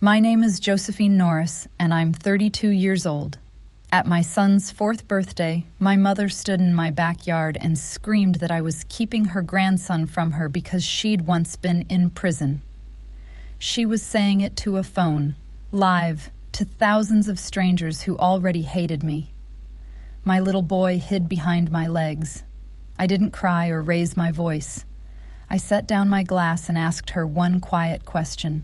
My name is Josephine Norris, and I'm 32 years old. At my son's 4th birthday, my mother stood in my backyard and screamed that I was keeping her grandson from her because she'd once been in prison. She was saying it to a phone, live, to thousands of strangers who already hated me. My little boy hid behind my legs. I didn't cry or raise my voice. I set down my glass and asked her one quiet question.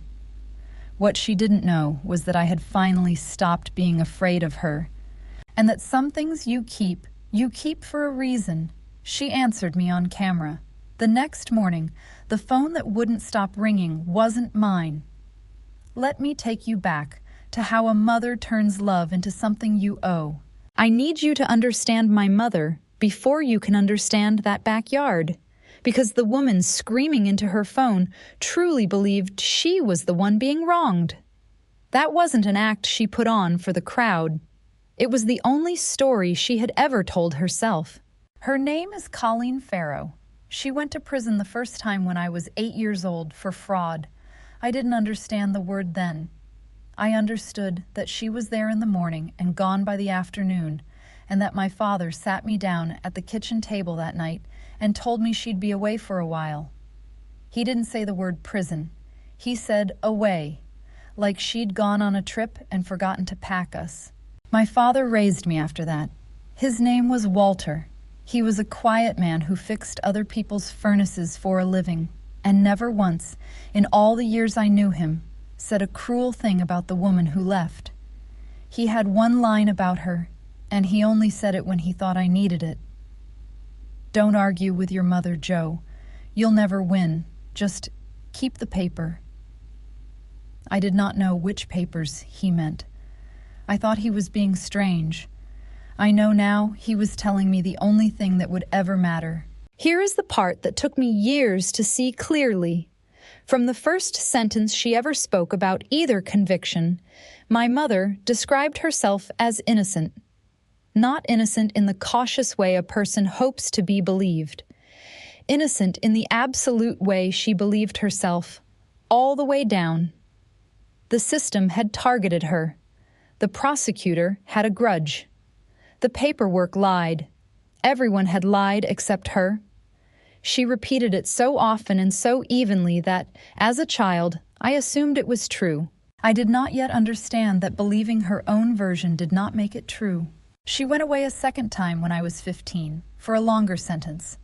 What she didn't know was that I had finally stopped being afraid of her, and that some things you keep for a reason. She answered me on camera. The next morning, the phone that wouldn't stop ringing wasn't mine. Let me take you back to how a mother turns love into something you owe. I need you to understand my mother before you can understand that backyard, because the woman screaming into her phone truly believed she was the one being wronged. That wasn't an act she put on for the crowd. It was the only story she had ever told herself. Her name is Colleen Farrow. She went to prison the first time when I was 8 years old for fraud. I didn't understand the word then. I understood that she was there in the morning and gone by the afternoon, and that my father sat me down at the kitchen table that night and told me she'd be away for a while. He didn't say the word prison. He said away, like she'd gone on a trip and forgotten to pack us. My father raised me after that. His name was Walter. He was a quiet man who fixed other people's furnaces for a living, and never once, in all the years I knew him, said a cruel thing about the woman who left. He had one line about her, and he only said it when he thought I needed it. Don't argue with your mother, Joe. You'll never win. Just keep the paper. I did not know which papers he meant. I thought he was being strange. I know now he was telling me the only thing that would ever matter. Here is the part that took me years to see clearly. From the first sentence she ever spoke about either conviction, my mother described herself as innocent. Not innocent in the cautious way a person hopes to be believed. Innocent in the absolute way she believed herself, all the way down. The system had targeted her. The prosecutor had a grudge. The paperwork lied. Everyone had lied except her. She repeated it so often and so evenly that, as a child, I assumed it was true. I did not yet understand that believing her own version did not make it true. She went away a second time when I was 15, for a longer sentence.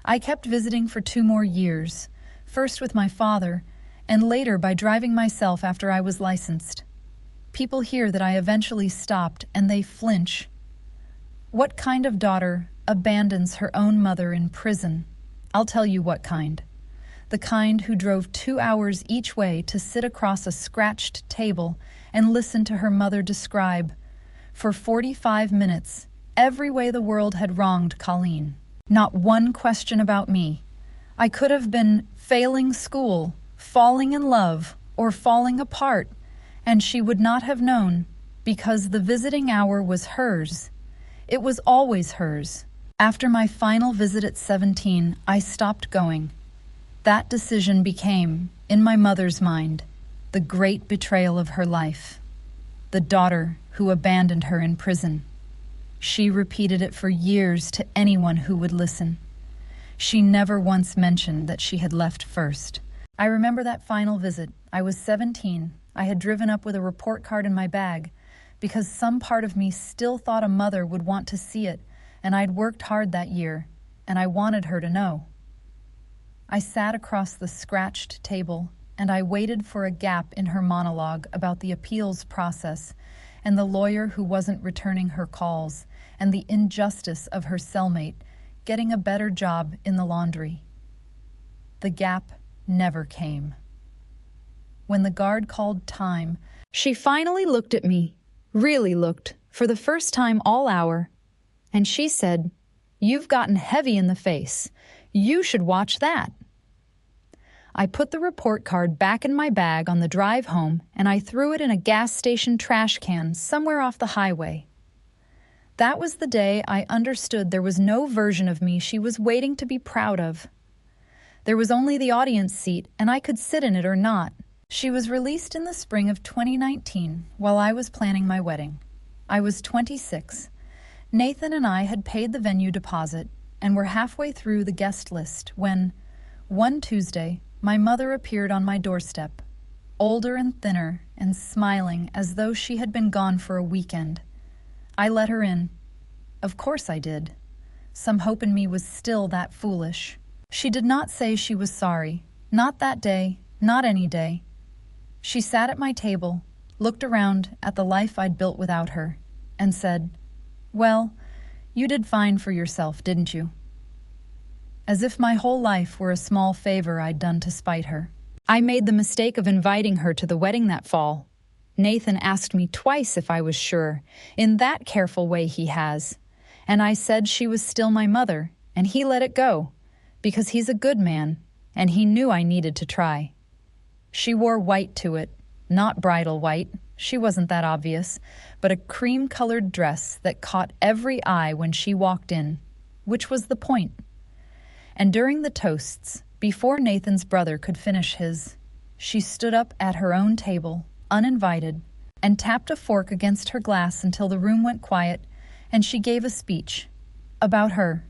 I kept visiting for 2 more years, first with my father, and later by driving myself after I was licensed. People hear that I eventually stopped, and they flinch. What kind of daughter abandons her own mother in prison? I'll tell you what kind. The kind who drove 2 hours each way to sit across a scratched table and listen to her mother describe, for 45 minutes, every way the world had wronged Colleen. Not one question about me. I could have been failing school, falling in love, or falling apart, and she would not have known, because the visiting hour was hers. It was always hers. After my final visit at 17, I stopped going. That decision became, in my mother's mind, the great betrayal of her life. The daughter who abandoned her in prison. She repeated it for years to anyone who would listen. She never once mentioned that she had left first. I remember that final visit. I was 17. I had driven up with a report card in my bag because some part of me still thought a mother would want to see it, and I'd worked hard that year, and I wanted her to know. I sat across the scratched table, and I waited for a gap in her monologue about the appeals process and the lawyer who wasn't returning her calls, and the injustice of her cellmate getting a better job in the laundry. The gap never came. When the guard called time, she finally looked at me, really looked, for the first time all hour, and she said, "You've gotten heavy in the face. You should watch that." I put the report card back in my bag on the drive home, and I threw it in a gas station trash can somewhere off the highway. That was the day I understood there was no version of me she was waiting to be proud of. There was only the audience seat, and I could sit in it or not. She was released in the spring of 2019 while I was planning my wedding. I was 26. Nathan and I had paid the venue deposit and were halfway through the guest list when, one Tuesday, my mother appeared on my doorstep, older and thinner and smiling as though she had been gone for a weekend. I let her in. Of course I did. Some hope in me was still that foolish. She did not say she was sorry. Not that day, not any day. She sat at my table, looked around at the life I'd built without her, and said, "Well, you did fine for yourself, didn't you?" As if my whole life were a small favor I'd done to spite her. I made the mistake of inviting her to the wedding that fall. Nathan asked me twice if I was sure, in that careful way he has, and I said she was still my mother, and he let it go, because he's a good man, and he knew I needed to try. She wore white to it, not bridal white, she wasn't that obvious, but a cream-colored dress that caught every eye when she walked in, which was the point. And during the toasts, before Nathan's brother could finish his, she stood up at her own table, uninvited, and tapped a fork against her glass until the room went quiet, and she gave a speech about her,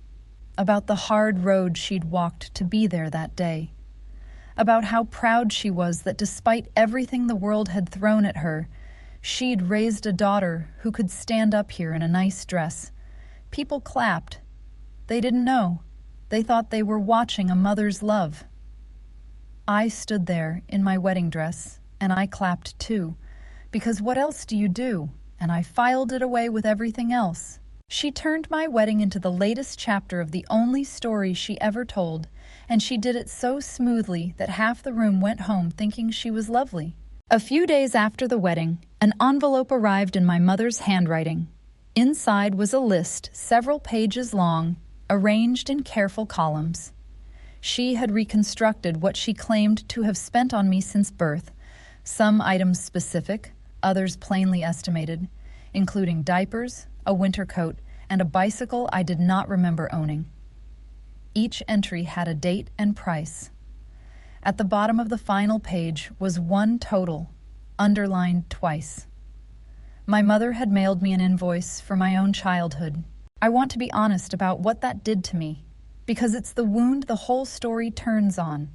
about the hard road she'd walked to be there that day, about how proud she was that despite everything the world had thrown at her, she'd raised a daughter who could stand up here in a nice dress. People clapped. They didn't know. They thought they were watching a mother's love. I stood there in my wedding dress, and I clapped too, because what else do you do? And I filed it away with everything else. She turned my wedding into the latest chapter of the only story she ever told, and she did it so smoothly that half the room went home thinking she was lovely. A few days after the wedding, an envelope arrived in my mother's handwriting. Inside was a list several pages long, arranged in careful columns. She had reconstructed what she claimed to have spent on me since birth, some items specific, others plainly estimated, including diapers, a winter coat, and a bicycle I did not remember owning. Each entry had a date and price. At the bottom of the final page was one total, underlined twice. My mother had mailed me an invoice for my own childhood. I want to be honest about what that did to me, because it's the wound the whole story turns on.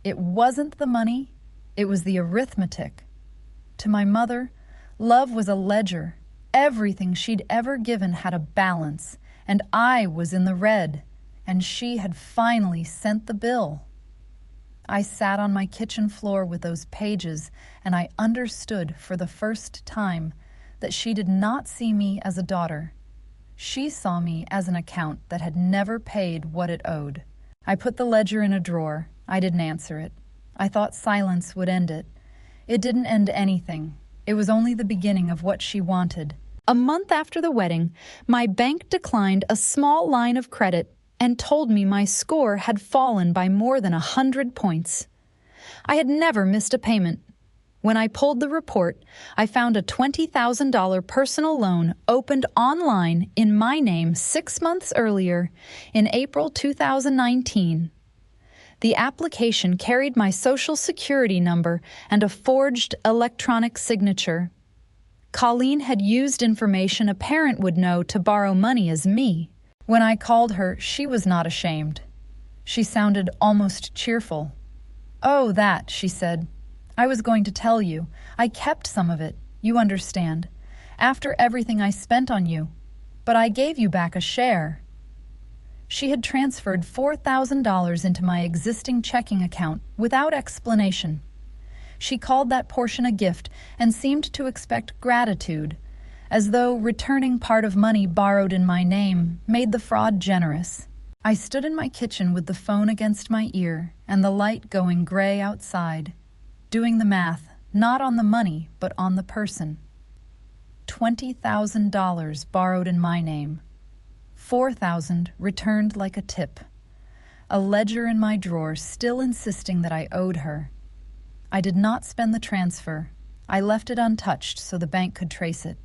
It wasn't the money, it was the arithmetic. To my mother, love was a ledger. Everything she'd ever given had a balance, and I was in the red, and she had finally sent the bill. I sat on my kitchen floor with those pages, and I understood for the first time that she did not see me as a daughter. She saw me as an account that had never paid what it owed. I put the ledger in a drawer. I didn't answer it. I thought silence would end it. It didn't end anything. It was only the beginning of what she wanted. A month after the wedding, my bank declined a small line of credit and told me my score had fallen by more than 100 points. I had never missed a payment. When I pulled the report, I found a $20,000 personal loan opened online in my name 6 months earlier, in April 2019. The application carried my Social Security number and a forged electronic signature. Colleen had used information a parent would know to borrow money as me. When I called her, she was not ashamed. She sounded almost cheerful. "Oh, that," she said. "I was going to tell you. I kept some of it, you understand, after everything I spent on you. But I gave you back a share." She had transferred $4,000 into my existing checking account without explanation. She called that portion a gift and seemed to expect gratitude, as though returning part of money borrowed in my name made the fraud generous. I stood in my kitchen with the phone against my ear and the light going gray outside, doing the math, not on the money, but on the person. $20,000 borrowed in my name. $4,000 returned like a tip. A ledger in my drawer still insisting that I owed her. I did not spend the transfer. I left it untouched so the bank could trace it.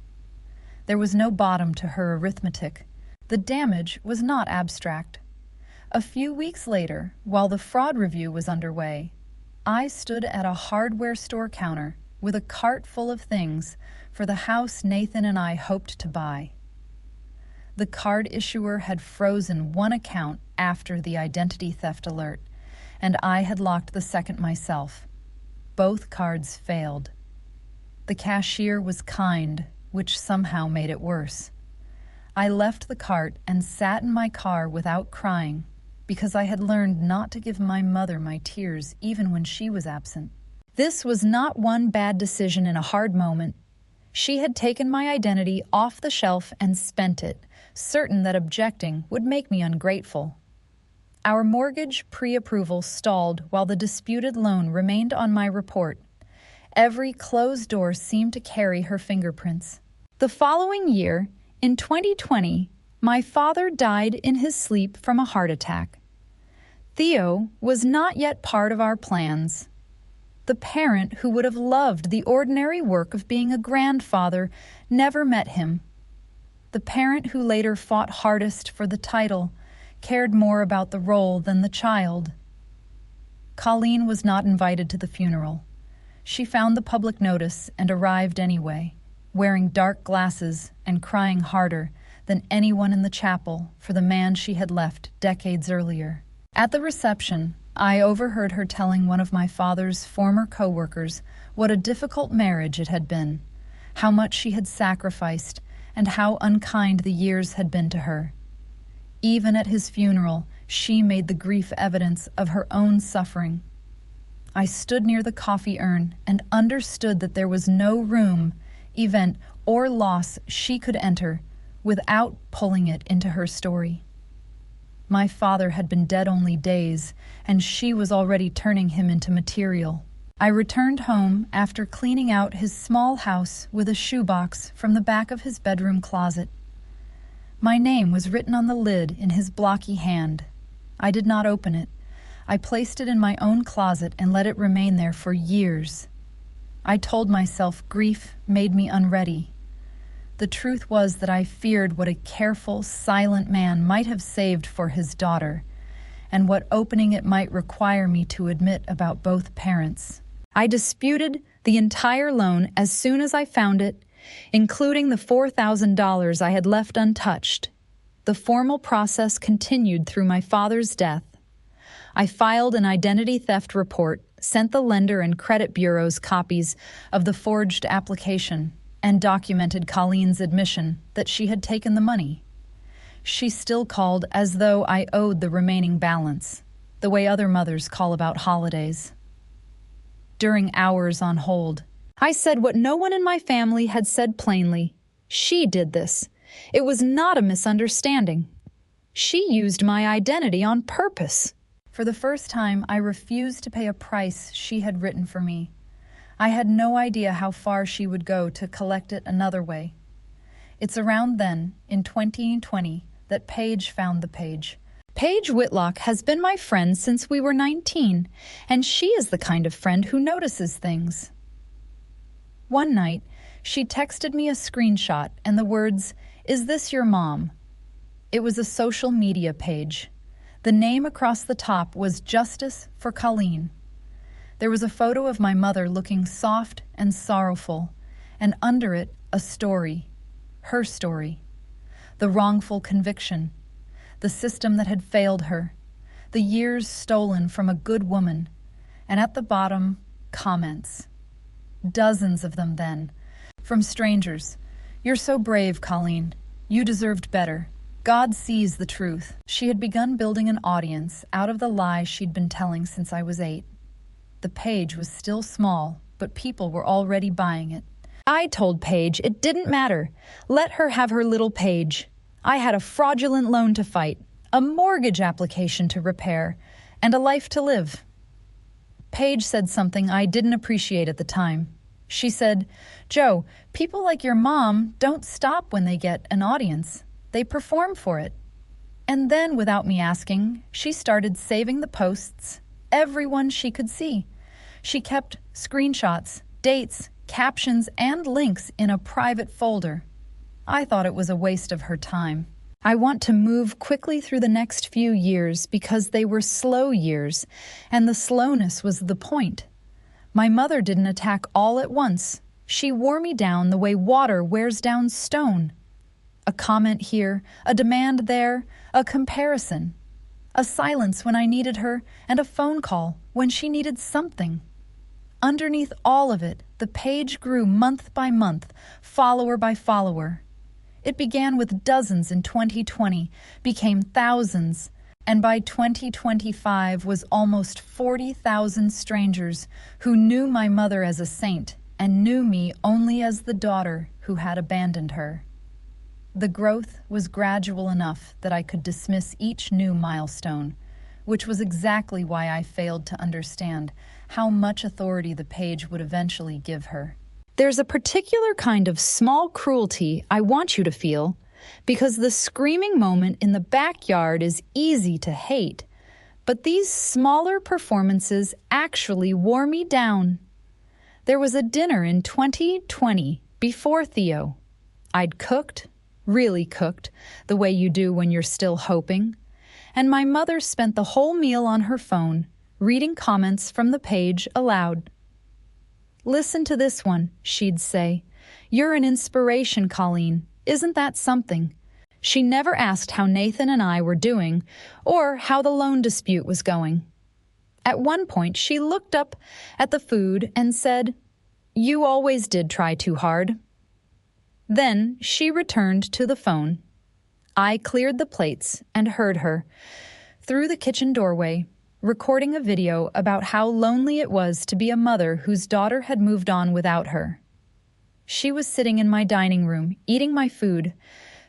There was no bottom to her arithmetic. The damage was not abstract. A few weeks later, while the fraud review was underway, I stood at a hardware store counter with a cart full of things for the house Nathan and I hoped to buy. The card issuer had frozen one account after the identity theft alert, and I had locked the second myself. Both cards failed. The cashier was kind, which somehow made it worse. I left the cart and sat in my car without crying, because I had learned not to give my mother my tears even when she was absent. This was not one bad decision in a hard moment. She had taken my identity off the shelf and spent it, certain that objecting would make me ungrateful. Our mortgage pre-approval stalled while the disputed loan remained on my report. Every closed door seemed to carry her fingerprints. The following year, in 2020, my father died in his sleep from a heart attack. Theo was not yet part of our plans. The parent who would have loved the ordinary work of being a grandfather never met him. The parent who later fought hardest for the title cared more about the role than the child. Colleen was not invited to the funeral. She found the public notice and arrived anyway, wearing dark glasses and crying harder than anyone in the chapel for the man she had left decades earlier. At the reception, I overheard her telling one of my father's former co-workers what a difficult marriage it had been, how much she had sacrificed, and how unkind the years had been to her. Even at his funeral, she made the grief evidence of her own suffering. I stood near the coffee urn and understood that there was no room, event, or loss she could enter without pulling it into her story. My father had been dead only days, and she was already turning him into material. I returned home after cleaning out his small house with a shoebox from the back of his bedroom closet. My name was written on the lid in his blocky hand. I did not open it. I placed it in my own closet and let it remain there for years. I told myself grief made me unready. The truth was that I feared what a careful, silent man might have saved for his daughter, and what opening it might require me to admit about both parents. I disputed the entire loan as soon as I found it, including the $4,000 I had left untouched. The formal process continued through my father's death. I filed an identity theft report, sent the lender and credit bureaus copies of the forged application, and documented Colleen's admission that she had taken the money. She still called as though I owed the remaining balance, the way other mothers call about holidays. During hours on hold, I said what no one in my family had said plainly. She did this. It was not a misunderstanding. She used my identity on purpose. For the first time, I refused to pay a price she had written for me. I had no idea how far she would go to collect it another way. It's around then, in 2020, that Paige found the page. Paige Whitlock has been my friend since we were 19, and she is the kind of friend who notices things. One night, she texted me a screenshot and the words, "Is this your mom?" It was a social media page. The name across the top was Justice for Colleen. There was a photo of my mother looking soft and sorrowful, and under it, a story. Her story. The wrongful conviction. The system that had failed her. The years stolen from a good woman. And at the bottom, comments. Dozens of them then. From strangers. "You're so brave, Colleen. You deserved better. God sees the truth." She had begun building an audience out of the lie she'd been telling since I was 8. The page was still small, but people were already buying it. I told Paige it didn't matter. Let her have her little page. I had a fraudulent loan to fight, a mortgage application to repair, and a life to live. Paige said something I didn't appreciate at the time. She said, "Joe, people like your mom don't stop when they get an audience. They perform for it." And then, without me asking, she started saving the posts, everyone she could see. She kept screenshots, dates, captions, and links in a private folder. I thought it was a waste of her time. I want to move quickly through the next few years because they were slow years, and the slowness was the point. My mother didn't attack all at once. She wore me down the way water wears down stone. A comment here, a demand there, a comparison. A silence when I needed her, and a phone call when she needed something. Underneath all of it, the page grew month by month, follower by follower. It began with dozens in 2020, became thousands, and by 2025 was almost 40,000 strangers who knew my mother as a saint and knew me only as the daughter who had abandoned her. The growth was gradual enough that I could dismiss each new milestone, which was exactly why I failed to understand how much authority the page would eventually give her. There's a particular kind of small cruelty I want you to feel, because the screaming moment in the backyard is easy to hate, but these smaller performances actually wore me down. There was a dinner in 2020 before Theo. I'd cooked, really cooked, the way you do when you're still hoping, and my mother spent the whole meal on her phone, reading comments from the page aloud. "Listen to this one," she'd say. "You're an inspiration, Colleen. Isn't that something?" She never asked how Nathan and I were doing or how the loan dispute was going. At one point, she looked up at the food and said, "You always did try too hard." Then she returned to the phone. I cleared the plates and heard her, through the kitchen doorway, recording a video about how lonely it was to be a mother whose daughter had moved on without her. She was sitting in my dining room, eating my food,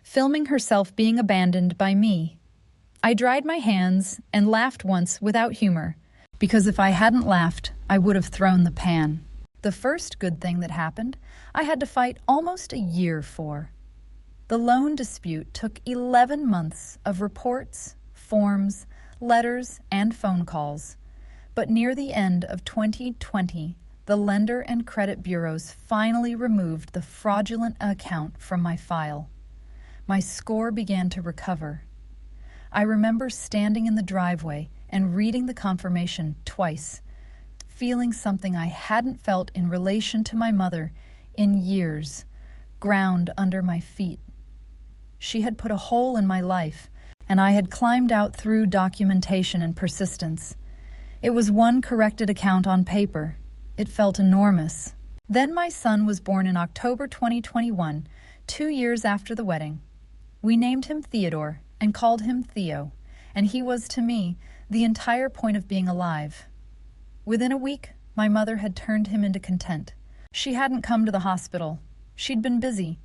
filming herself being abandoned by me. I dried my hands and laughed once without humor, because if I hadn't laughed, I would have thrown the pan. The first good thing that happened, I had to fight almost a year for. The loan dispute took 11 months of reports, forms, letters, and phone calls. But near the end of 2020, the lender and credit bureaus finally removed the fraudulent account from my file. My score began to recover. I remember standing in the driveway and reading the confirmation twice, feeling something I hadn't felt in relation to my mother in years, ground under my feet. She had put a hole in my life, and I had climbed out through documentation and persistence. It was one corrected account on paper. It felt enormous. Then my son was born in October 2021, 2 years after the wedding. We named him Theodore and called him Theo, and he was to me the entire point of being alive. Within a week, my mother had turned him into content. She hadn't come to the hospital. She'd been busy.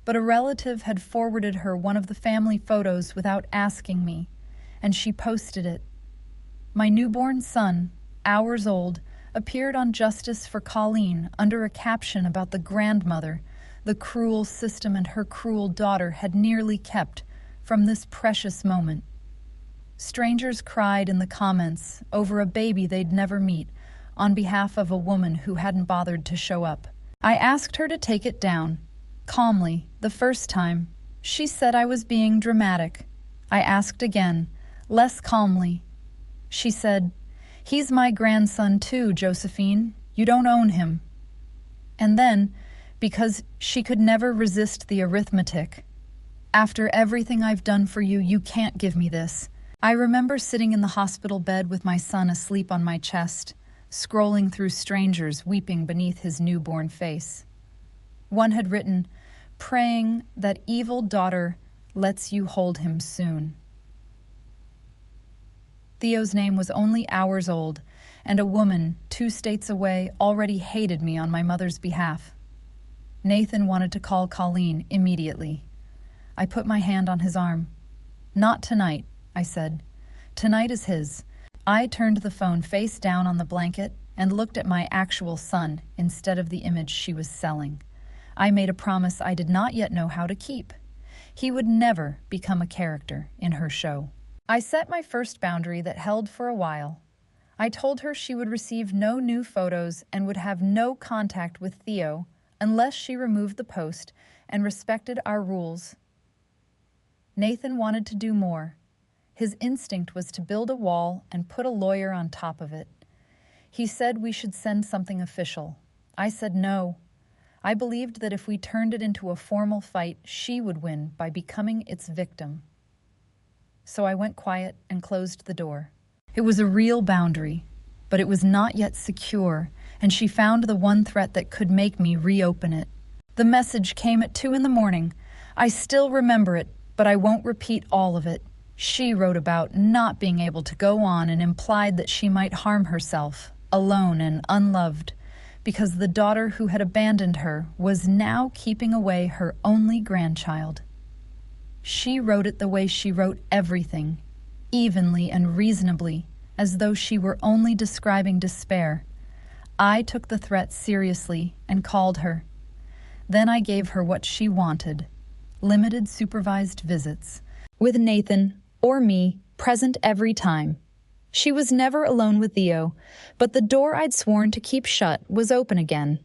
But a relative had forwarded her one of the family photos without asking me, and she posted it. My newborn son, hours old, appeared on Justice for Colleen under a caption about the grandmother the cruel system and her cruel daughter had nearly kept from this precious moment. Strangers cried in the comments over a baby they'd never meet on behalf of a woman who hadn't bothered to show up. I asked her to take it down. Calmly, the first time, she said I was being dramatic. I asked again, less calmly. She said, "He's my grandson too, Josephine. You don't own him." And then, because she could never resist the arithmetic, "After everything I've done for you, you can't give me this." I remember sitting in the hospital bed with my son asleep on my chest, scrolling through strangers weeping beneath his newborn face. One had written, "Praying that evil daughter lets you hold him soon." Theo's name was only hours old, and a woman 2 states away already hated me on my mother's behalf. Nathan wanted to call Colleen immediately. I put my hand on his arm. "Not tonight," I said. "Tonight is his." I turned the phone face down on the blanket and looked at my actual son instead of the image she was selling. I made a promise I did not yet know how to keep. He would never become a character in her show. I set my first boundary that held for a while. I told her she would receive no new photos and would have no contact with Theo unless she removed the post and respected our rules. Nathan wanted to do more. His instinct was to build a wall and put a lawyer on top of it. He said we should send something official. I said no. I believed that if we turned it into a formal fight, she would win by becoming its victim. So I went quiet and closed the door. It was a real boundary, but it was not yet secure, and she found the one threat that could make me reopen it. The message came at 2 a.m. I still remember it, but I won't repeat all of it. She wrote about not being able to go on and implied that she might harm herself, alone and unloved, because the daughter who had abandoned her was now keeping away her only grandchild. She wrote it the way she wrote everything, evenly and reasonably, as though she were only describing despair. I took the threat seriously and called her. Then I gave her what she wanted: limited supervised visits, with Nathan or me present every time. She was never alone with Theo, but the door I'd sworn to keep shut was open again.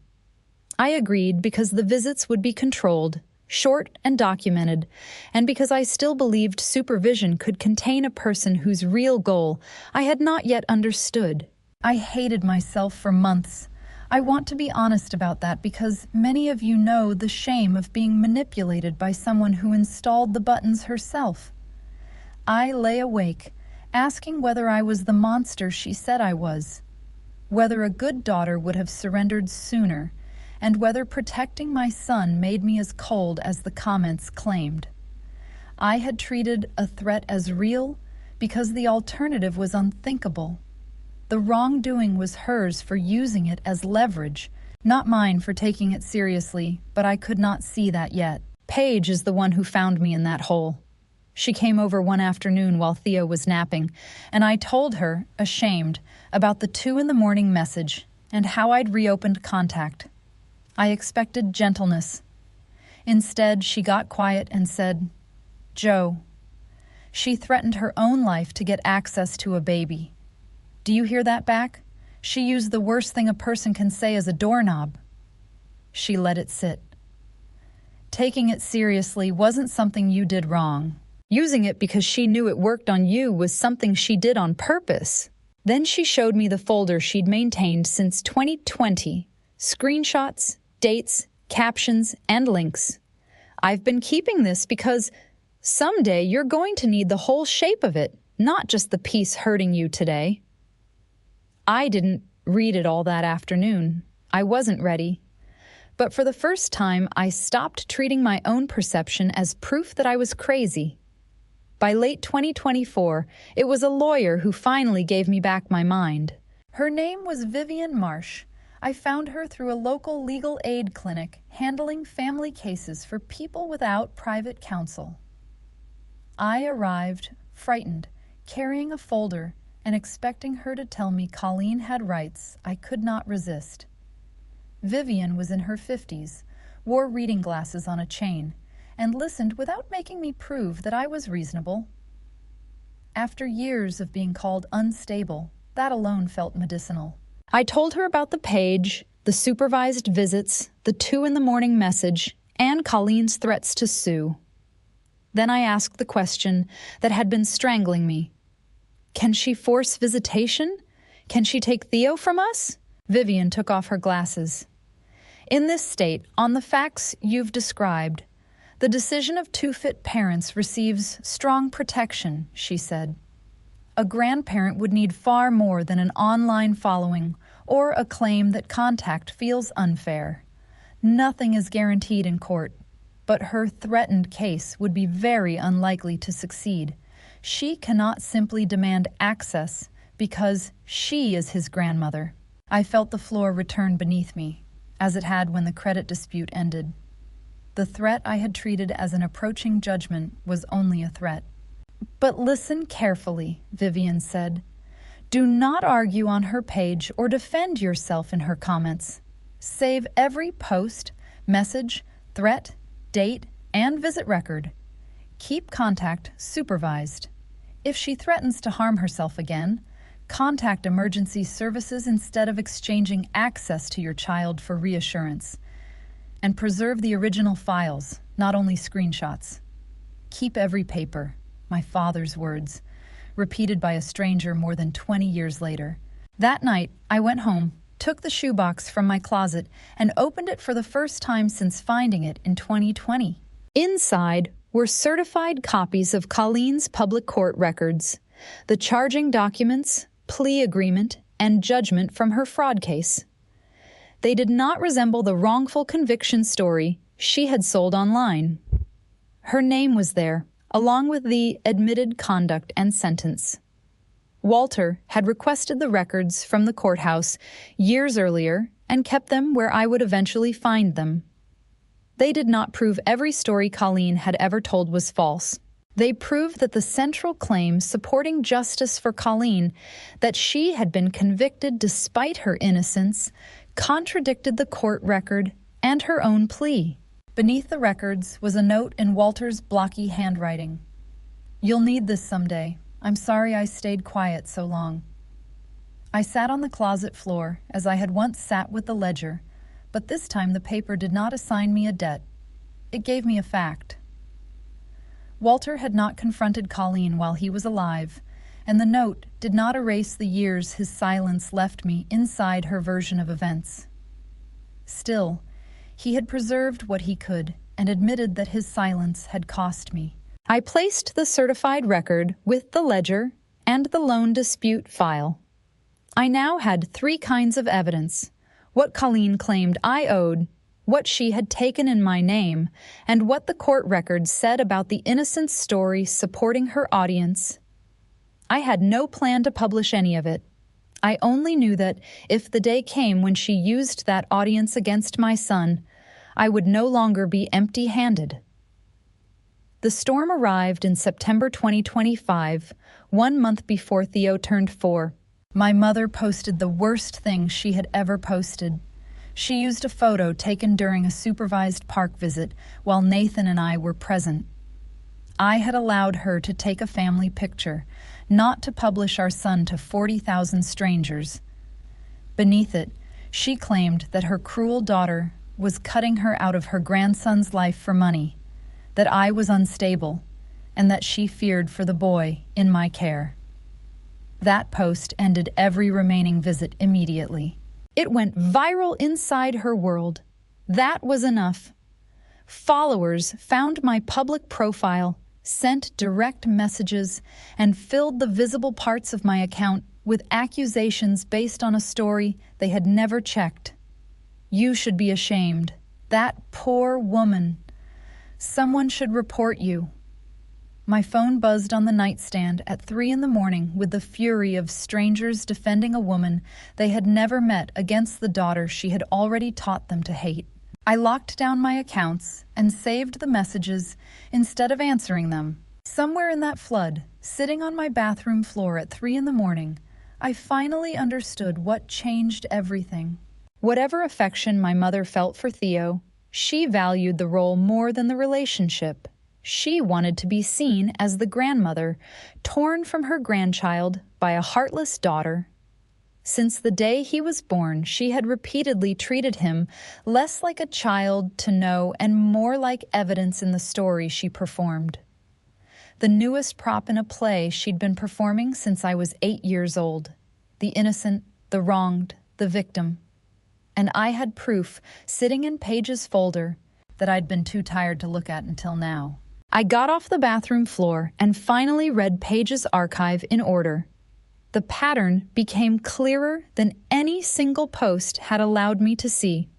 I agreed because the visits would be controlled, short and documented, and because I still believed supervision could contain a person whose real goal I had not yet understood. I hated myself for months. I want to be honest about that because many of you know the shame of being manipulated by someone who installed the buttons herself. I lay awake, asking whether I was the monster she said I was, whether a good daughter would have surrendered sooner, and whether protecting my son made me as cold as the comments claimed. I had treated a threat as real because the alternative was unthinkable. The wrongdoing was hers for using it as leverage, not mine for taking it seriously, but I could not see that yet. Paige is the one who found me in that hole. She came over one afternoon while Theo was napping, and I told her, ashamed, about the 2 a.m. message and how I'd reopened contact. I expected gentleness. Instead, she got quiet and said, "Joe." She threatened her own life to get access to a baby. Do you hear that back? She used the worst thing a person can say as a doorknob. She let it sit. Taking it seriously wasn't something you did wrong. Using it because she knew it worked on you was something she did on purpose. Then she showed me the folder she'd maintained since 2020. Screenshots, dates, captions, and links. I've been keeping this because someday you're going to need the whole shape of it, not just the piece hurting you today. I didn't read it all that afternoon. I wasn't ready. But for the first time, I stopped treating my own perception as proof that I was crazy. By late 2024, it was a lawyer who finally gave me back my mind. Her name was Vivian Marsh. I found her through a local legal aid clinic handling family cases for people without private counsel. I arrived, frightened, carrying a folder, and expecting her to tell me Colleen had rights I could not resist. Vivian was in her 50s, wore reading glasses on a chain, and listened without making me prove that I was reasonable. After years of being called unstable, that alone felt medicinal. I told her about the page, the supervised visits, the 2 a.m. message, and Colleen's threats to sue. Then I asked the question that had been strangling me. Can she force visitation? Can she take Theo from us? Vivian took off her glasses. In this state, on the facts you've described, the decision of 2 fit parents receives strong protection, she said. A grandparent would need far more than an online following or a claim that contact feels unfair. Nothing is guaranteed in court, but her threatened case would be very unlikely to succeed. She cannot simply demand access because she is his grandmother. I felt the floor return beneath me, as it had when the credit dispute ended. The threat I had treated as an approaching judgment was only a threat. But listen carefully, Vivian said. Do not argue on her page or defend yourself in her comments. Save every post, message, threat, date, and visit record. Keep contact supervised. If she threatens to harm herself again, contact emergency services instead of exchanging access to your child for reassurance. And preserve the original files, not only screenshots. keep every paper, my father's words, repeated by a stranger more than 20 years later. That night, I went home, took the shoebox from my closet, and opened it for the first time since finding it in 2020. Inside were certified copies of Colleen's public court records, the charging documents, plea agreement, and judgment from her fraud case. They did not resemble the wrongful conviction story she had sold online. Her name was there, along with the admitted conduct and sentence. Walter had requested the records from the courthouse years earlier and kept them where I would eventually find them. They did not prove every story Colleen had ever told was false. They proved that the central claim supporting justice for Colleen, that she had been convicted despite her innocence, contradicted the court record and her own plea. Beneath the records was a note in Walter's blocky handwriting. "You'll need this someday. I'm sorry I stayed quiet so long." I sat on the closet floor as I had once sat with the ledger, but this time the paper did not assign me a debt. It gave me a fact. Walter had not confronted Colleen while he was alive, and the note did not erase the years his silence left me inside her version of events. Still, he had preserved what he could and admitted that his silence had cost me. I placed the certified record with the ledger and the loan dispute file. I now had 3 kinds of evidence: what Colleen claimed I owed, what she had taken in my name, and what the court records said about the innocent story supporting her audience. I had no plan to publish any of it. I only knew that if the day came when she used that audience against my son, I would no longer be empty-handed. The storm arrived in September 2025, 1 month before Theo turned 4. My mother posted the worst thing she had ever posted. She used a photo taken during a supervised park visit while Nathan and I were present. I had allowed her to take a family picture, not to publish our son to 40,000 strangers. Beneath it, she claimed that her cruel daughter was cutting her out of her grandson's life for money, that I was unstable, and that she feared for the boy in my care. That post ended every remaining visit immediately. It went viral inside her world. That was enough. Followers found my public profile, sent direct messages, and filled the visible parts of my account with accusations based on a story they had never checked. "You should be ashamed. That poor woman. Someone should report you." My phone buzzed on the nightstand at 3 a.m. with the fury of strangers defending a woman they had never met against the daughter she had already taught them to hate. I locked down my accounts and saved the messages instead of answering them. Somewhere in that flood, sitting on my bathroom floor at 3 a.m, I finally understood what changed everything. Whatever affection my mother felt for Theo, she valued the role more than the relationship. She wanted to be seen as the grandmother, torn from her grandchild by a heartless daughter. Since the day he was born, she had repeatedly treated him less like a child to know and more like evidence in the story she performed. The newest prop in a play she'd been performing since I was 8 years old. The innocent, the wronged, the victim. And I had proof, sitting in Paige's folder, that I'd been too tired to look at until now. I got off the bathroom floor and finally read Paige's archive in order. The pattern became clearer than any single post had allowed me to see.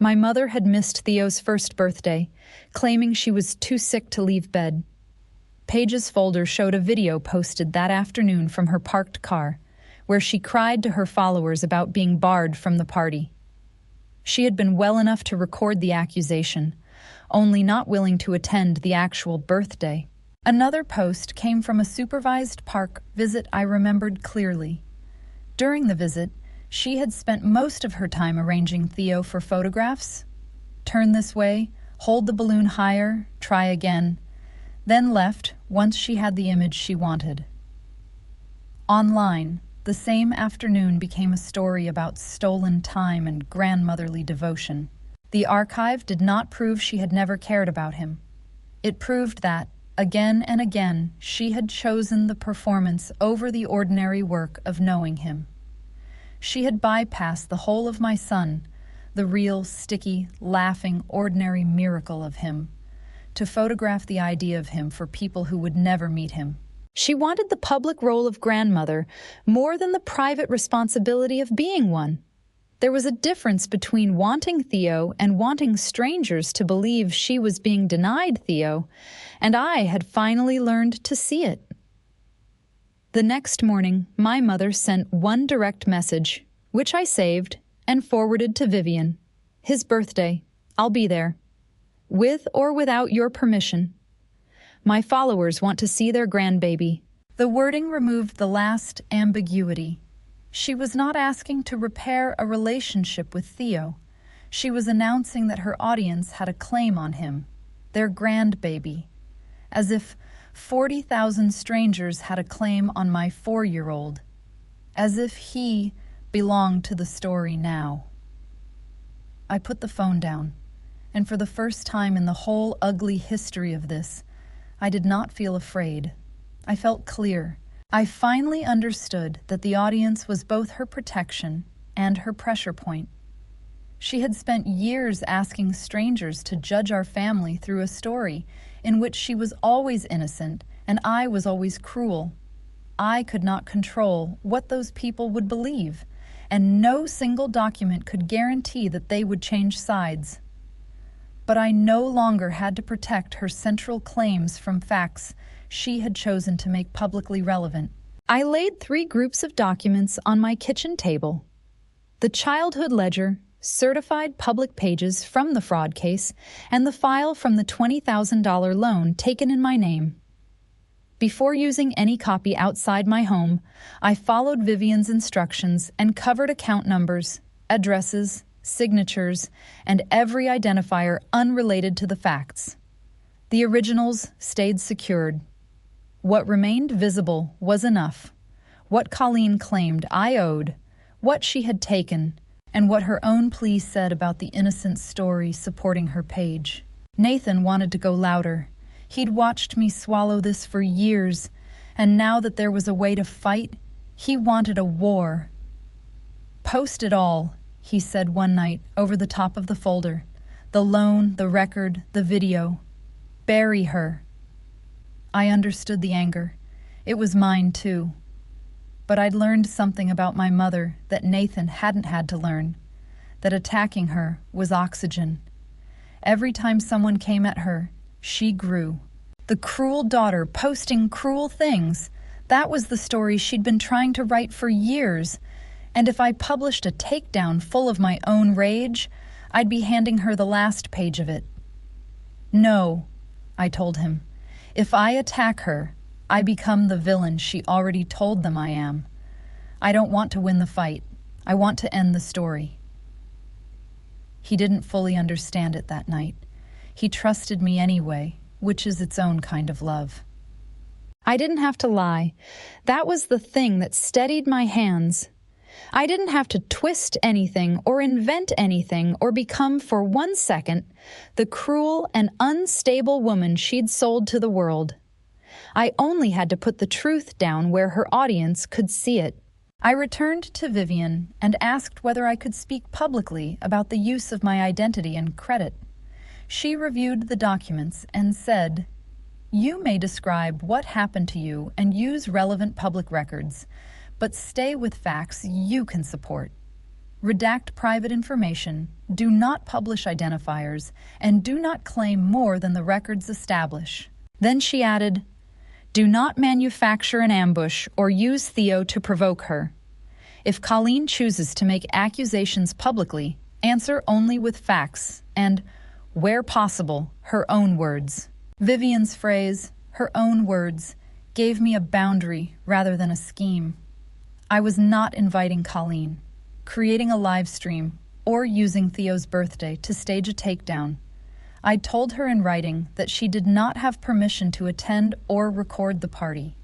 My mother had missed Theo's first birthday, claiming she was too sick to leave bed. Paige's folder showed a video posted that afternoon from her parked car, where she cried to her followers about being barred from the party. She had been well enough to record the accusation, only not willing to attend the actual birthday. Another post came from a supervised park visit I remembered clearly. During the visit, she had spent most of her time arranging Theo for photographs. Turn this way, hold the balloon higher, try again, then left once she had the image she wanted. Online, the same afternoon became a story about stolen time and grandmotherly devotion. The archive did not prove she had never cared about him. It proved that, again and again, she had chosen the performance over the ordinary work of knowing him. She had bypassed the whole of my son, the real, sticky, laughing, ordinary miracle of him, to photograph the idea of him for people who would never meet him. She wanted the public role of grandmother more than the private responsibility of being one. There was a difference between wanting Theo and wanting strangers to believe she was being denied Theo, and I had finally learned to see it. The next morning, my mother sent one direct message, which I saved and forwarded to Vivian. His birthday. I'll be there. With or without your permission. My followers want to see their grandbaby. The wording removed the last ambiguity. She was not asking to repair a relationship with Theo. She was announcing that her audience had a claim on him, their grandbaby, as if 40,000 strangers had a claim on my 4-year-old, as if he belonged to the story now. I put the phone down, and for the first time in the whole ugly history of this, I did not feel afraid. I felt clear. I finally understood that the audience was both her protection and her pressure point. She had spent years asking strangers to judge our family through a story in which she was always innocent and I was always cruel. I could not control what those people would believe, and no single document could guarantee that they would change sides. But I no longer had to protect her central claims from facts she had chosen to make publicly relevant. I laid 3 groups of documents on my kitchen table: the childhood ledger, certified public pages from the fraud case, and the file from the $20,000 loan taken in my name. Before using any copy outside my home, I followed Vivian's instructions and covered account numbers, addresses, signatures, and every identifier unrelated to the facts. The originals stayed secured. What remained visible was enough. What Colleen claimed I owed, what she had taken, and what her own plea said about the innocent story supporting her page. Nathan wanted to go louder. He'd watched me swallow this for years, and now that there was a way to fight, he wanted a war. "Post it all," he said one night over the top of the folder. "The loan, the record, the video. Bury her." I understood the anger. It was mine too. But I'd learned something about my mother that Nathan hadn't had to learn, that attacking her was oxygen. Every time someone came at her, she grew. The cruel daughter posting cruel things, that was the story she'd been trying to write for years. And if I published a takedown full of my own rage, I'd be handing her the last page of it. "No," I told him. "If I attack her, I become the villain she already told them I am. I don't want to win the fight. I want to end the story." He didn't fully understand it that night. He trusted me anyway, which is its own kind of love. I didn't have to lie. That was the thing that steadied my hands. I didn't have to twist anything or invent anything or become for 1 second the cruel and unstable woman she'd sold to the world. I only had to put the truth down where her audience could see it. I returned to Vivian and asked whether I could speak publicly about the use of my identity and credit. She reviewed the documents and said, "You may describe what happened to you and use relevant public records, but stay with facts you can support. Redact private information, do not publish identifiers, and do not claim more than the records establish." Then she added, "Do not manufacture an ambush or use Theo to provoke her. If Colleen chooses to make accusations publicly, answer only with facts and, where possible, her own words." Vivian's phrase, "her own words," gave me a boundary rather than a scheme. I was not inviting Colleen, creating a live stream, or using Theo's birthday to stage a takedown. I told her in writing that she did not have permission to attend or record the party.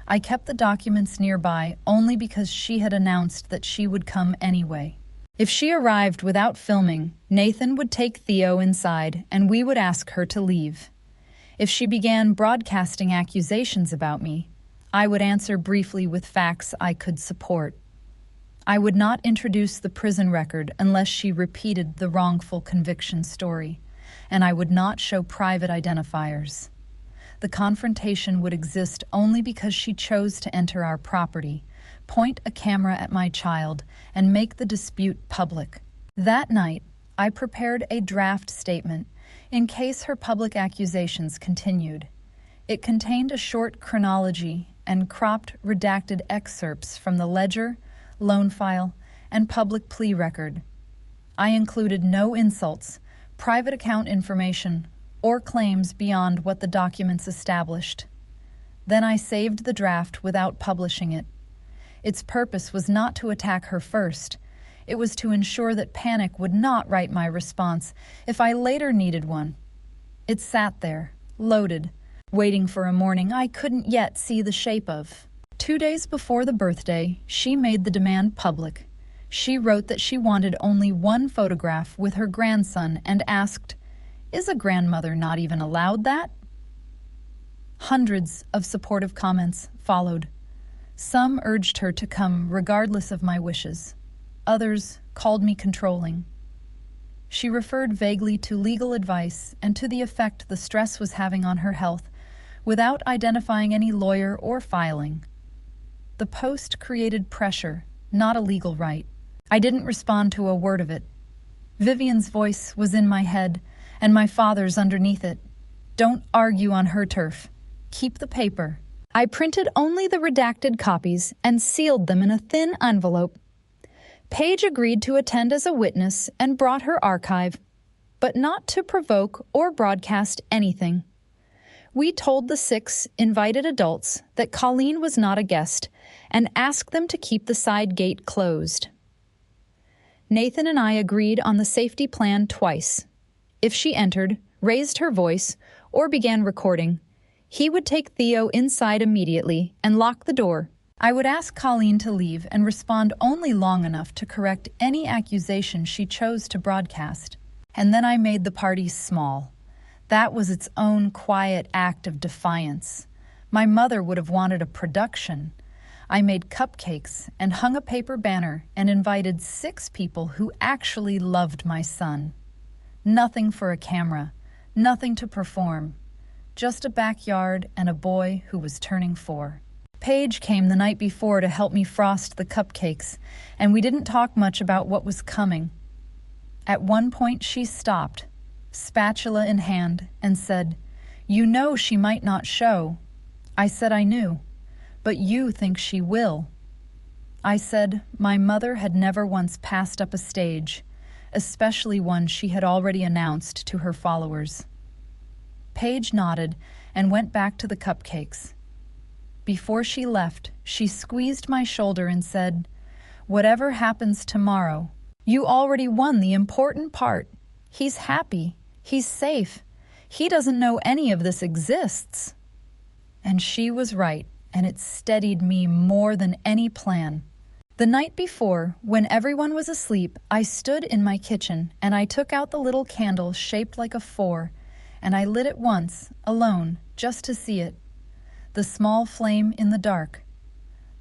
I kept the documents nearby only because she had announced that she would come anyway. If she arrived without filming, Nathan would take Theo inside and we would ask her to leave. If she began broadcasting accusations about me, I would answer briefly with facts I could support. I would not introduce the prison record unless she repeated the wrongful conviction story, and I would not show private identifiers. The confrontation would exist only because she chose to enter our property, point a camera at my child, and make the dispute public. That night, I prepared a draft statement in case her public accusations continued. It contained a short chronology and cropped, redacted excerpts from the ledger, loan file, and public plea record. I included no insults, private account information, or claims beyond what the documents established. Then I saved the draft without publishing it. Its purpose was not to attack her first. It was to ensure that panic would not write my response if I later needed one. It sat there, loaded, waiting for a morning I couldn't yet see the shape of. 2 days before the birthday, she made the demand public. She wrote that she wanted only one photograph with her grandson and asked, "Is a grandmother not even allowed that?" Hundreds of supportive comments followed. Some urged her to come regardless of my wishes. Others called me controlling. She referred vaguely to legal advice and to the effect the stress was having on her health, without identifying any lawyer or filing. The post created pressure, not a legal right. I didn't respond to a word of it. Vivian's voice was in my head, and my father's underneath it. "Don't argue on her turf. Keep the paper." I printed only the redacted copies and sealed them in a thin envelope. Paige agreed to attend as a witness and brought her archive, but not to provoke or broadcast anything. We told the 6 invited adults that Colleen was not a guest and asked them to keep the side gate closed. Nathan and I agreed on the safety plan twice. If she entered, raised her voice, or began recording, he would take Theo inside immediately and lock the door. I would ask Colleen to leave and respond only long enough to correct any accusation she chose to broadcast. And then I made the party small. That was its own quiet act of defiance. My mother would have wanted a production. I made cupcakes and hung a paper banner and invited 6 people who actually loved my son. Nothing for a camera, nothing to perform. Just a backyard and a boy who was turning 4. Paige came the night before to help me frost the cupcakes, and we didn't talk much about what was coming. At one point she stopped, spatula in hand, and said, "You know she might not show." I said I knew, "But you think she will." I said my mother had never once passed up a stage, especially one she had already announced to her followers. Paige nodded and went back to the cupcakes. Before she left, she squeezed my shoulder and said, "Whatever happens tomorrow, you already won the important part. He's happy. He's safe. He doesn't know any of this exists." And she was right, and it steadied me more than any plan. The night before, when everyone was asleep, I stood in my kitchen and I took out the little candle shaped like a 4, and I lit it once, alone, just to see it. The small flame in the dark.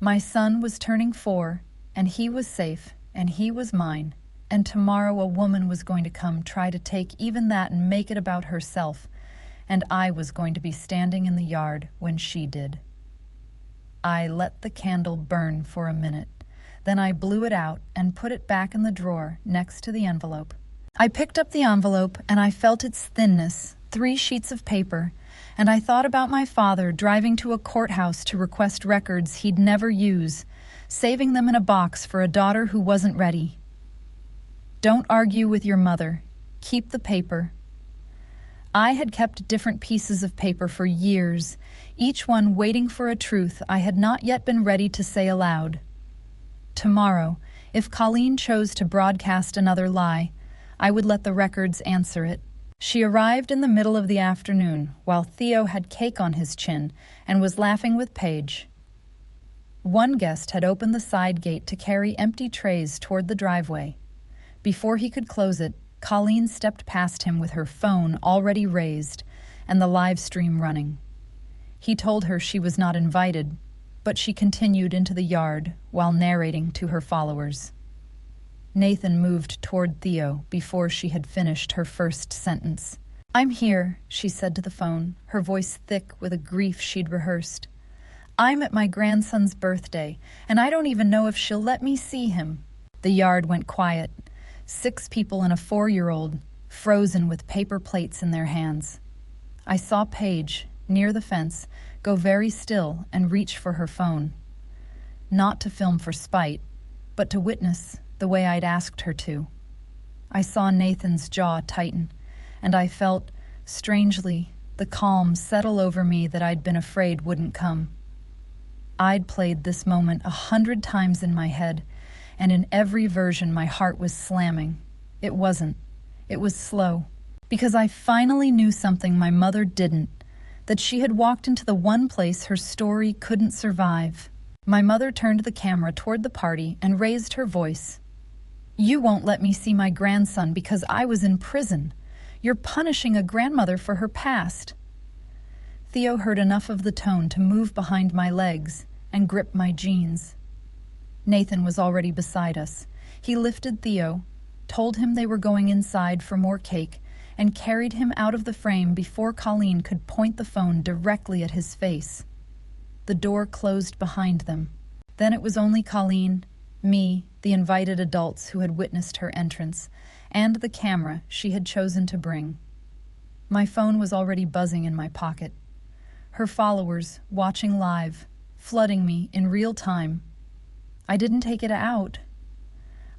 My son was turning 4, and he was safe, and he was mine, and tomorrow a woman was going to come try to take even that and make it about herself, and I was going to be standing in the yard when she did. I let the candle burn for a minute. Then I blew it out and put it back in the drawer next to the envelope. I picked up the envelope and I felt its thinness, 3 sheets of paper, and I thought about my father driving to a courthouse to request records he'd never use, saving them in a box for a daughter who wasn't ready. "Don't argue with your mother. Keep the paper." I had kept different pieces of paper for years, each one waiting for a truth I had not yet been ready to say aloud. Tomorrow, if Colleen chose to broadcast another lie, I would let the records answer it. She arrived in the middle of the afternoon, while Theo had cake on his chin and was laughing with Paige. One guest had opened the side gate to carry empty trays toward the driveway. Before he could close it, Colleen stepped past him with her phone already raised, and the live stream running. He told her she was not invited, but she continued into the yard while narrating to her followers. Nathan moved toward Theo before she had finished her first sentence. "I'm here," she said to the phone, her voice thick with a grief she'd rehearsed. "I'm at my grandson's birthday, and I don't even know if she'll let me see him." The yard went quiet. 6 people and a 4-year-old, frozen with paper plates in their hands. I saw Paige, near the fence, go very still and reach for her phone. Not to film for spite, but to witness the way I'd asked her to. I saw Nathan's jaw tighten, and I felt, strangely, the calm settle over me that I'd been afraid wouldn't come. I'd played this moment 100 times in my head, and in every version my heart was slamming. It wasn't. It was slow. Because I finally knew something my mother didn't, that she had walked into the one place her story couldn't survive. My mother turned the camera toward the party and raised her voice. "You won't let me see my grandson because I was in prison. You're punishing a grandmother for her past." Theo heard enough of the tone to move behind my legs and grip my jeans. Nathan was already beside us. He lifted Theo, told him they were going inside for more cake, and carried him out of the frame before Colleen could point the phone directly at his face. The door closed behind them. Then it was only Colleen, me, the invited adults who had witnessed her entrance, and the camera she had chosen to bring. My phone was already buzzing in my pocket. Her followers, watching live, flooding me in real time. I didn't take it out.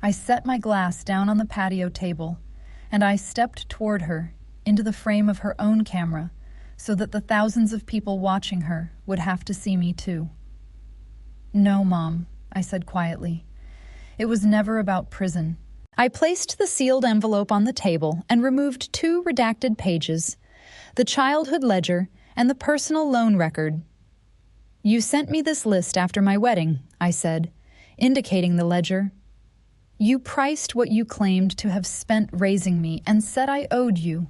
I set my glass down on the patio table, and I stepped toward her, into the frame of her own camera, so that the thousands of people watching her would have to see me too. "No, Mom," I said quietly. "It was never about prison." I placed the sealed envelope on the table and removed 2 redacted pages, the childhood ledger and the personal loan record. "You sent me this list after my wedding," I said, indicating the ledger. "You priced what you claimed to have spent raising me and said I owed you."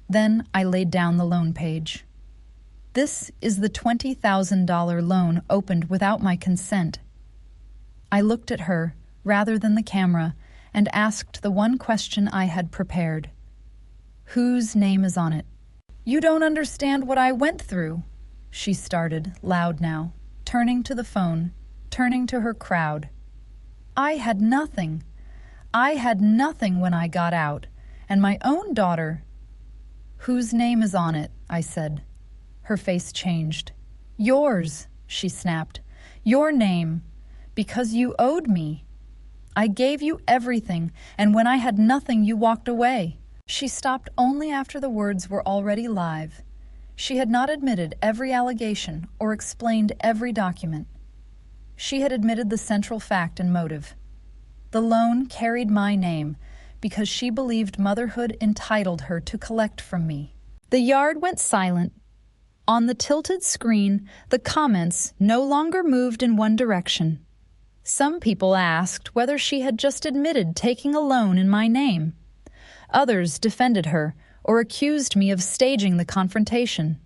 Then I laid down the loan page. "This is the $20,000 loan opened without my consent." I looked at her, rather than the camera, and asked the one question I had prepared. "Whose name is on it?" "You don't understand what I went through," she started, loud now, turning to the phone, turning to her crowd. "I had nothing. I had nothing when I got out, and my own daughter—" "Whose name is on it?" I said. Her face changed. "Yours," she snapped. "Your name. Because you owed me. I gave you everything, and when I had nothing, you walked away." She stopped only after the words were already live. She had not admitted every allegation or explained every document. She had admitted the central fact and motive. The loan carried my name because she believed motherhood entitled her to collect from me. The yard went silent. On the tilted screen, the comments no longer moved in one direction. Some people asked whether she had just admitted taking a loan in my name. Others defended her or accused me of staging the confrontation.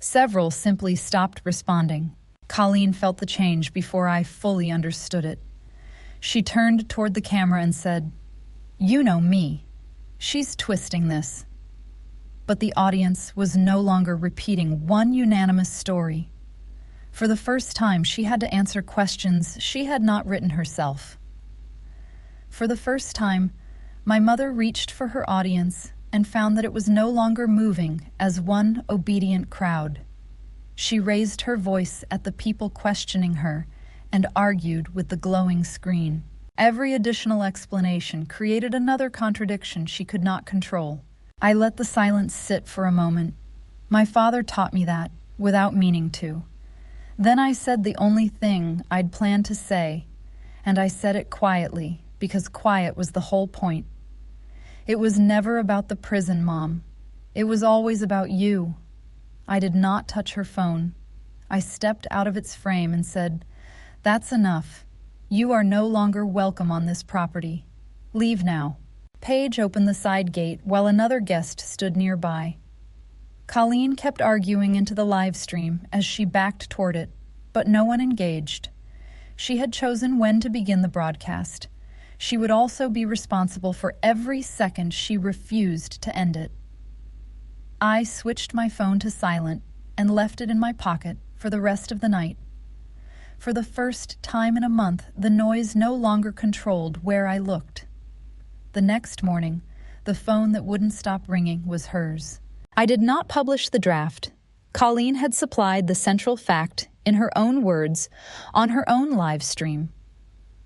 Several simply stopped responding. Colleen felt the change before I fully understood it. She turned toward the camera and said, "You know me. She's twisting this." But the audience was no longer repeating one unanimous story. For the first time, she had to answer questions she had not written herself. For the first time, my mother reached for her audience and found that it was no longer moving as one obedient crowd. She raised her voice at the people questioning her and argued with the glowing screen. Every additional explanation created another contradiction she could not control. I let the silence sit for a moment. My father taught me that, without meaning to. Then I said the only thing I'd planned to say, and I said it quietly, because quiet was the whole point. It was never about the prison, Mom. It was always about you. I did not touch her phone. I stepped out of its frame and said, "That's enough. You are no longer welcome on this property. Leave now." Paige opened the side gate while another guest stood nearby. Colleen kept arguing into the live stream as she backed toward it, but no one engaged. She had chosen when to begin the broadcast. She would also be responsible for every second she refused to end it. I switched my phone to silent and left it in my pocket for the rest of the night. For the first time in a month, the noise no longer controlled where I looked. The next morning, the phone that wouldn't stop ringing was hers. I did not publish the draft. Colleen had supplied the central fact, in her own words, on her own live stream.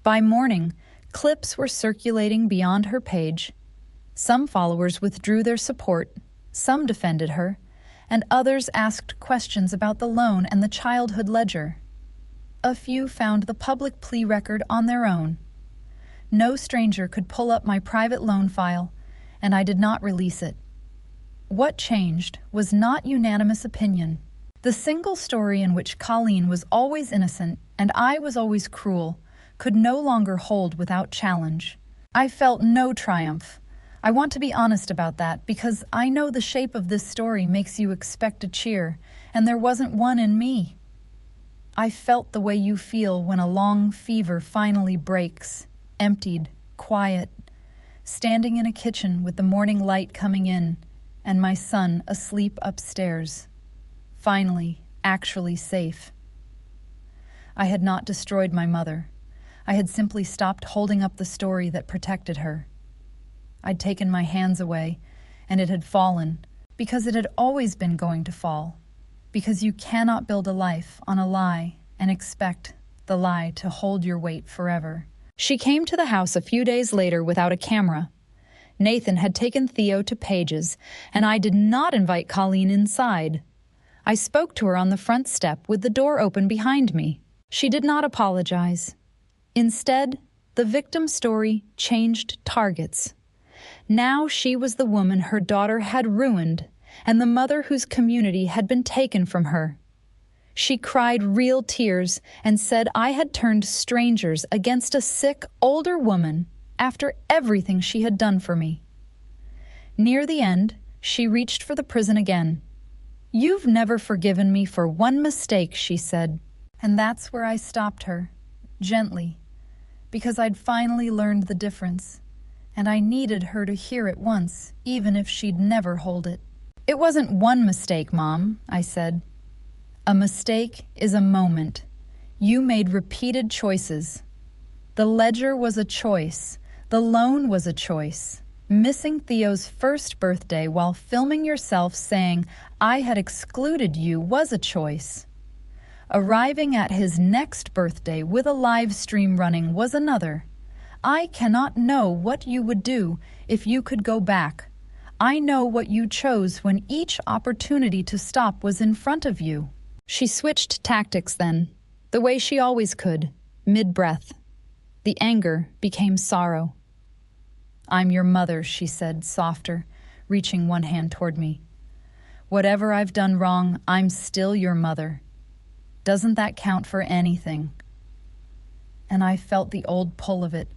By morning, clips were circulating beyond her page. Some followers withdrew their support, some defended her, and others asked questions about the loan and the childhood ledger. A few found the public plea record on their own. No stranger could pull up my private loan file, and I did not release it. What changed was not unanimous opinion. The single story in which Colleen was always innocent and I was always cruel could no longer hold without challenge. I felt no triumph. I want to be honest about that because I know the shape of this story makes you expect a cheer, and there wasn't one in me. I felt the way you feel when a long fever finally breaks, emptied, quiet, standing in a kitchen with the morning light coming in, and my son asleep upstairs, finally, actually safe. I had not destroyed my mother. I had simply stopped holding up the story that protected her. I'd taken my hands away, and it had fallen, because it had always been going to fall, because you cannot build a life on a lie and expect the lie to hold your weight forever. She came to the house a few days later without a camera. Nathan had taken Theo to Page's, and I did not invite Colleen inside. I spoke to her on the front step with the door open behind me. She did not apologize. Instead, the victim story changed targets. Now she was the woman her daughter had ruined, and the mother whose community had been taken from her. She cried real tears and said I had turned strangers against a sick, older woman after everything she had done for me. Near the end, she reached for the prison again. "You've never forgiven me for one mistake," she said. And that's where I stopped her, gently, because I'd finally learned the difference, and I needed her to hear it once, even if she'd never hold it. "It wasn't one mistake, Mom," I said. "A mistake is a moment. You made repeated choices. The ledger was a choice. The loan was a choice. Missing Theo's first birthday while filming yourself saying I had excluded you was a choice. Arriving at his next birthday with a live stream running was another. I cannot know what you would do if you could go back. I know what you chose when each opportunity to stop was in front of you." She switched tactics then, the way she always could, mid-breath. The anger became sorrow. "I'm your mother," she said, softer, reaching one hand toward me. "Whatever I've done wrong, I'm still your mother. Doesn't that count for anything?" And I felt the old pull of it,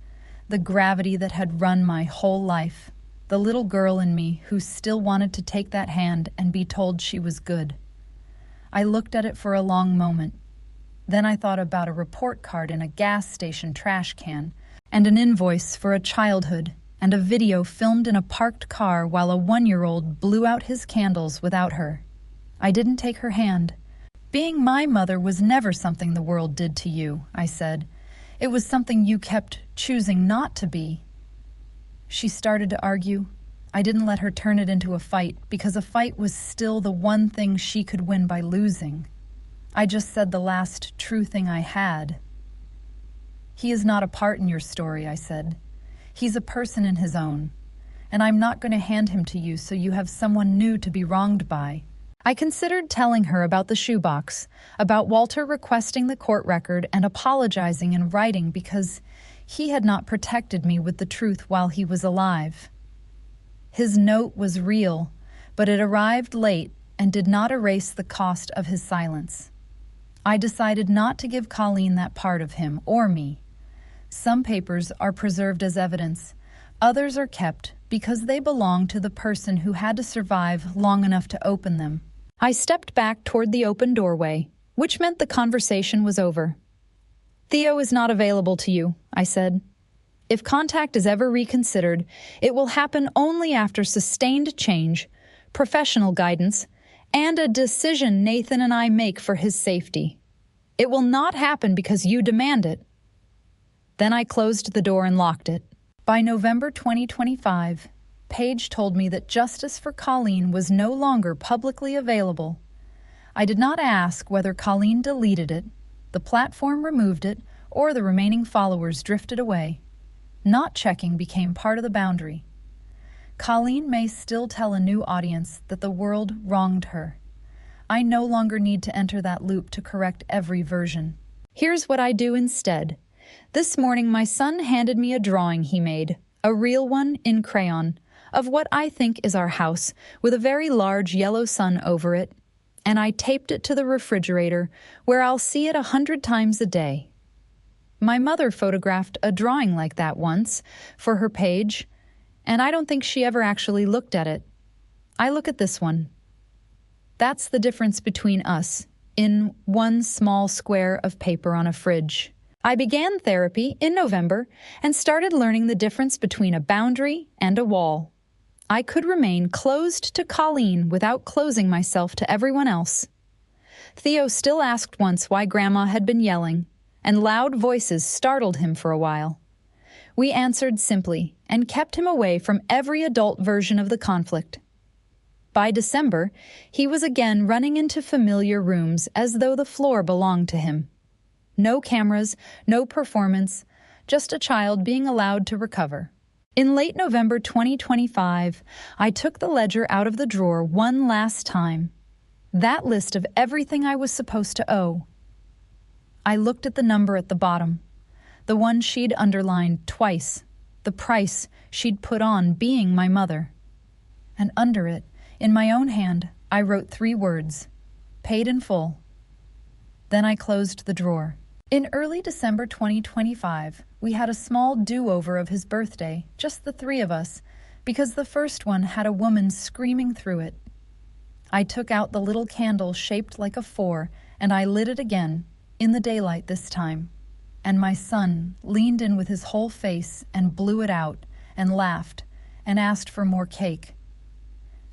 the gravity that had run my whole life, the little girl in me who still wanted to take that hand and be told she was good. I looked at it for a long moment. Then I thought about a report card in a gas station trash can, and an invoice for a childhood, and a video filmed in a parked car while a 1-year-old blew out his candles without her. I didn't take her hand. "Being my mother was never something the world did to you," I said. "It was something you kept choosing not to be." She started to argue. I didn't let her turn it into a fight, because a fight was still the one thing she could win by losing. I just said the last true thing I had. "He is not a part in your story," I said. "He's a person in his own, and I'm not going to hand him to you so you have someone new to be wronged by." I considered telling her about the shoebox, about Walter requesting the court record and apologizing in writing because he had not protected me with the truth while he was alive. His note was real, but it arrived late and did not erase the cost of his silence. I decided not to give Colleen that part of him or me. Some papers are preserved as evidence, others are kept because they belonged to the person who had to survive long enough to open them. I stepped back toward the open doorway, which meant the conversation was over. "Theo is not available to you," I said. "If contact is ever reconsidered, it will happen only after sustained change, professional guidance, and a decision Nathan and I make for his safety. It will not happen because you demand it." Then I closed the door and locked it. By November 2025, Paige told me that justice for Colleen was no longer publicly available. I did not ask whether Colleen deleted it, the platform removed it, or the remaining followers drifted away. Not checking became part of the boundary. Colleen may still tell a new audience that the world wronged her. I no longer need to enter that loop to correct every version. Here's what I do instead. This morning my son handed me a drawing he made, a real one in crayon, of what I think is our house, with a very large yellow sun over it, and I taped it to the refrigerator, where I'll see it 100 times a day. My mother photographed a drawing like that once for her page, and I don't think she ever actually looked at it. I look at this one. That's the difference between us, in one small square of paper on a fridge. I began therapy in November and started learning the difference between a boundary and a wall. I could remain closed to Colleen without closing myself to everyone else. Theo still asked once why Grandma had been yelling, and loud voices startled him for a while. We answered simply and kept him away from every adult version of the conflict. By December, he was again running into familiar rooms as though the floor belonged to him. No cameras, no performance, just a child being allowed to recover. In late November 2025, I took the ledger out of the drawer one last time. That list of everything I was supposed to owe. I looked at the number at the bottom, the one she'd underlined twice, the price she'd put on being my mother. And under it, in my own hand, I wrote 3 words: paid in full. Then I closed the drawer. In early December 2025, we had a small do-over of his birthday, just the 3 of us, because the first one had a woman screaming through it. I took out the little candle shaped like a 4, and I lit it again, in the daylight this time. And my son leaned in with his whole face and blew it out, and laughed, and asked for more cake.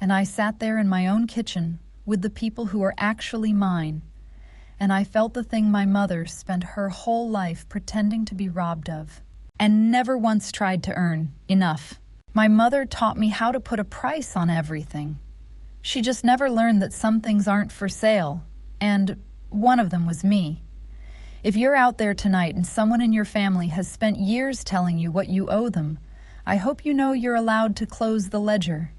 And I sat there in my own kitchen, with the people who are actually mine, and I felt the thing my mother spent her whole life pretending to be robbed of, and never once tried to earn enough. My mother taught me how to put a price on everything. She just never learned that some things aren't for sale, and one of them was me. If you're out there tonight and someone in your family has spent years telling you what you owe them, I hope you know you're allowed to close the ledger.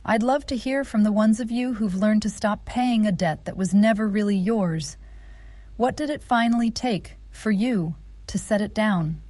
I'd love to hear from the ones of you who've learned to stop paying a debt that was never really yours. What did it finally take for you to set it down?